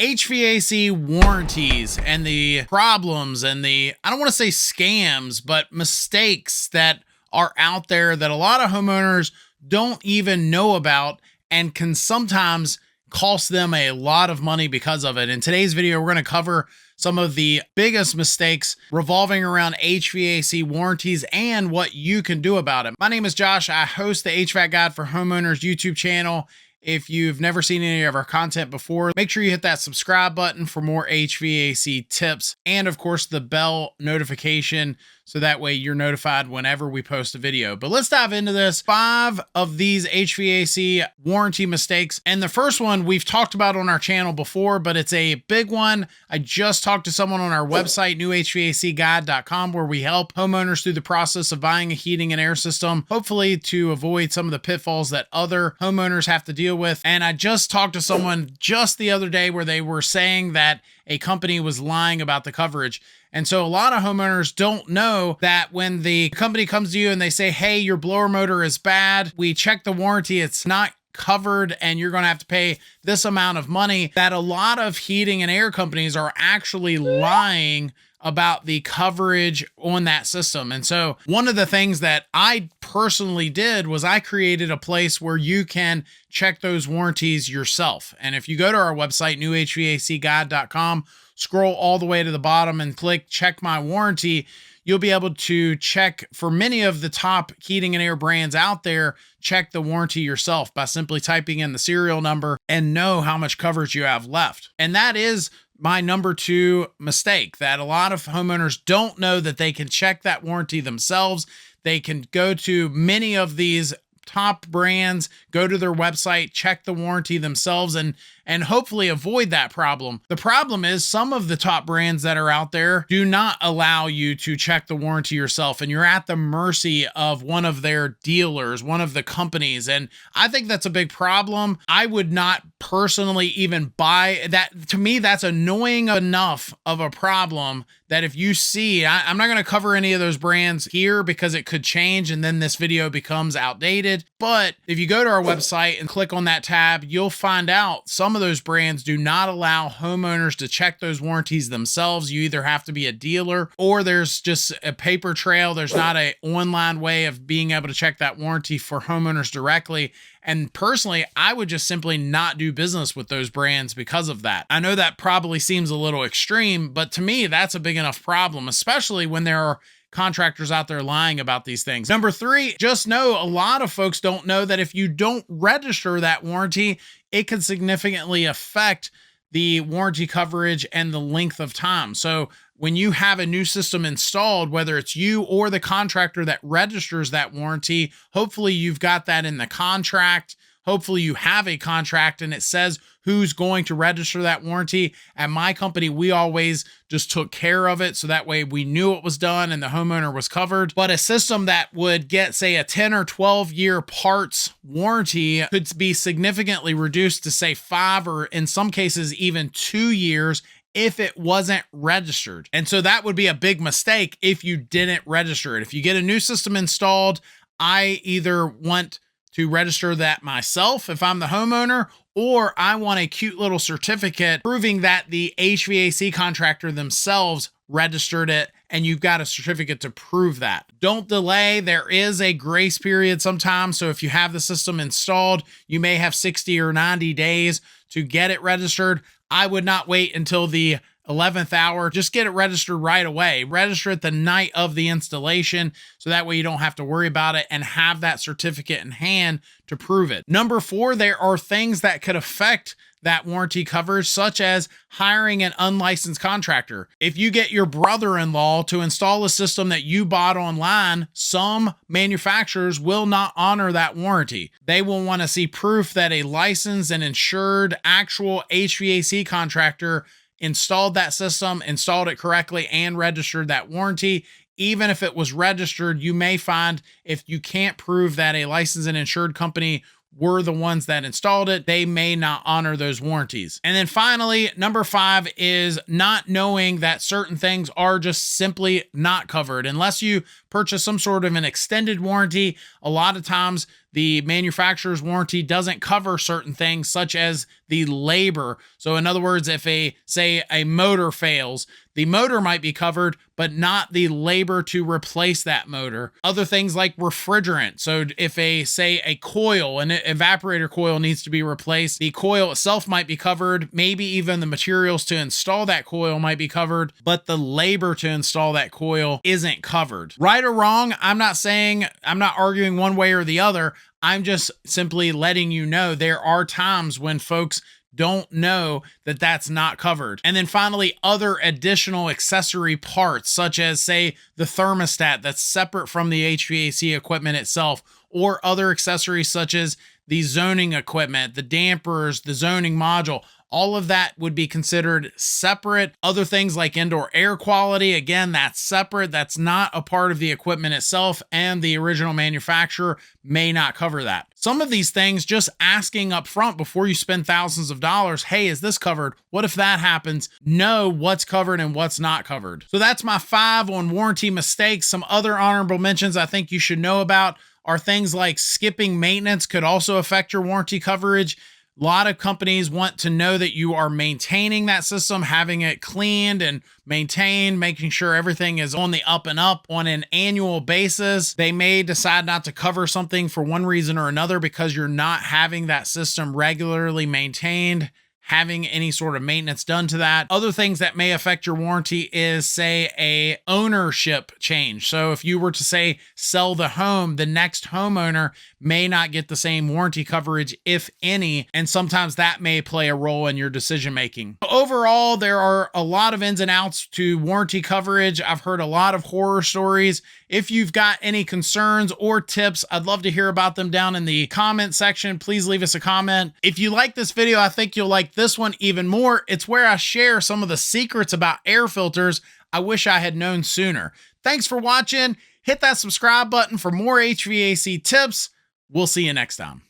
HVAC warranties and the problems and the, I don't want to say scams, but mistakes that are out there that a lot of homeowners don't even know about and can sometimes cost them a lot of money because of it. In today's video, we're going to cover some of the biggest mistakes revolving around HVAC warranties and what you can do about it. My name is Josh. I host the HVAC Guide for Homeowners YouTube channel. If you've never seen any of our content before, make sure you hit that subscribe button for more HVAC tips and of course the bell notification so that way you're notified whenever we post a video. But let's dive into this. 5 of these HVAC warranty mistakes. And the first one we've talked about on our channel before, but it's a big one. I just talked to someone on our website, newhvacguide.com, where we help homeowners through the process of buying a heating and air system, hopefully to avoid some of the pitfalls that other homeowners have to deal with. And I just talked to someone just the other day where they were saying that a company was lying about the coverage. And so a lot of homeowners don't know that when the company comes to you and they say, hey, your blower motor is bad, we check the warranty, it's not covered and you're going to have to pay this amount of money, that a lot of heating and air companies are actually lying about the coverage on that system. And so one of the things that I personally did was I created a place where you can check those warranties yourself. And if you go to our website, newhvacguide.com, scroll all the way to the bottom and click check my warranty, you'll be able to check for many of the top heating and air brands out there, check the warranty yourself by simply typing in the serial number and know how much coverage you have left. And that is my number 2 mistake, that a lot of homeowners don't know that they can check that warranty themselves. They can go to many of these top brands, go to their website, check the warranty themselves, and hopefully avoid that problem. The problem is some of the top brands that are out there do not allow you to check the warranty yourself, and you're at the mercy of one of their dealers, one of the companies. And I think that's a big problem. I would not personally even buy that. To me, that's annoying enough of a problem that if you see, I'm not going to cover any of those brands here because it could change and then this video becomes outdated. But if you go to our website and click on that tab, you'll find out some of those brands do not allow homeowners to check those warranties themselves. You either have to be a dealer or there's just a paper trail. There's not an online way of being able to check that warranty for homeowners directly. And personally, I would just simply not do business with those brands because of that. I know that probably seems a little extreme, but to me, that's a big enough problem, especially when there are contractors out there lying about these things. Number 3, just know a lot of folks don't know that if you don't register that warranty, it can significantly affect the warranty coverage and the length of time. So when you have a new system installed, whether it's you or the contractor that registers that warranty, hopefully you've got that in the contract. Hopefully you have a contract and it says who's going to register that warranty. At my company, we always just took care of it. So that way we knew it was done and the homeowner was covered. But a system that would get, say, a 10 or 12 year parts warranty could be significantly reduced to, say, 5 or in some cases even 2 years if it wasn't registered. And so that would be a big mistake if you didn't register it. If you get a new system installed, I either want to register that myself if I'm the homeowner, or I want a cute little certificate proving that the HVAC contractor themselves registered it, and you've got a certificate to prove that. Don't delay. There is a grace period sometimes. So if you have the system installed, you may have 60 or 90 days to get it registered. I would not wait until the 11th hour. Just get it registered right away. Register it the night of the installation so that way you don't have to worry about it and have that certificate in hand to prove it. Number 4, there are things that could affect that warranty coverage, such as hiring an unlicensed contractor. If you get your brother-in-law to install a system that you bought online, some manufacturers will not honor that warranty. They will want to see proof that a licensed and insured actual HVAC contractor installed that system, installed it correctly, and registered that warranty. Even if it was registered, you may find if you can't prove that a licensed and insured company were the ones that installed it, they may not honor those warranties. And then finally, number 5 is not knowing that certain things are just simply not covered. Unless you purchase some sort of an extended warranty. A lot of times the manufacturer's warranty doesn't cover certain things such as the labor. So in other words, if say a motor fails, the motor might be covered, but not the labor to replace that motor. Other things like refrigerant. So if say a coil, an evaporator coil needs to be replaced, the coil itself might be covered. Maybe even the materials to install that coil might be covered, but the labor to install that coil isn't covered. Right or wrong, I'm not arguing one way or the other. I'm just simply letting you know there are times when folks don't know that that's not covered. And then finally, other additional accessory parts, such as say the thermostat that's separate from the HVAC equipment itself, or other accessories such as the zoning equipment, the dampers, the zoning module. All of that would be considered separate. Other things like indoor air quality, again, that's separate. That's not a part of the equipment itself, and the original manufacturer may not cover that. Some of these things, just asking up front before you spend thousands of dollars, hey, is this covered? What if that happens? Know what's covered and what's not covered. So that's my 5 on warranty mistakes. Some other honorable mentions I think you should know about are things like skipping maintenance could also affect your warranty coverage. A lot of companies want to know that you are maintaining that system, having it cleaned and maintained, making sure everything is on the up and up on an annual basis. They may decide not to cover something for one reason or another because you're not having that system regularly maintained, having any sort of maintenance done to that. Other things that may affect your warranty is, say, a ownership change. So if you were to say sell the home, the next homeowner may not get the same warranty coverage, if any, and sometimes that may play a role in your decision making. Overall, there are a lot of ins and outs to warranty coverage. I've heard a lot of horror stories. If you've got any concerns or tips, I'd love to hear about them down in the comment section. Please leave us a comment. If you like this video, I think you'll like this one even more. It's where I share some of the secrets about air filters I wish I had known sooner. Thanks for watching. Hit that subscribe button for more HVAC tips. We'll see you next time.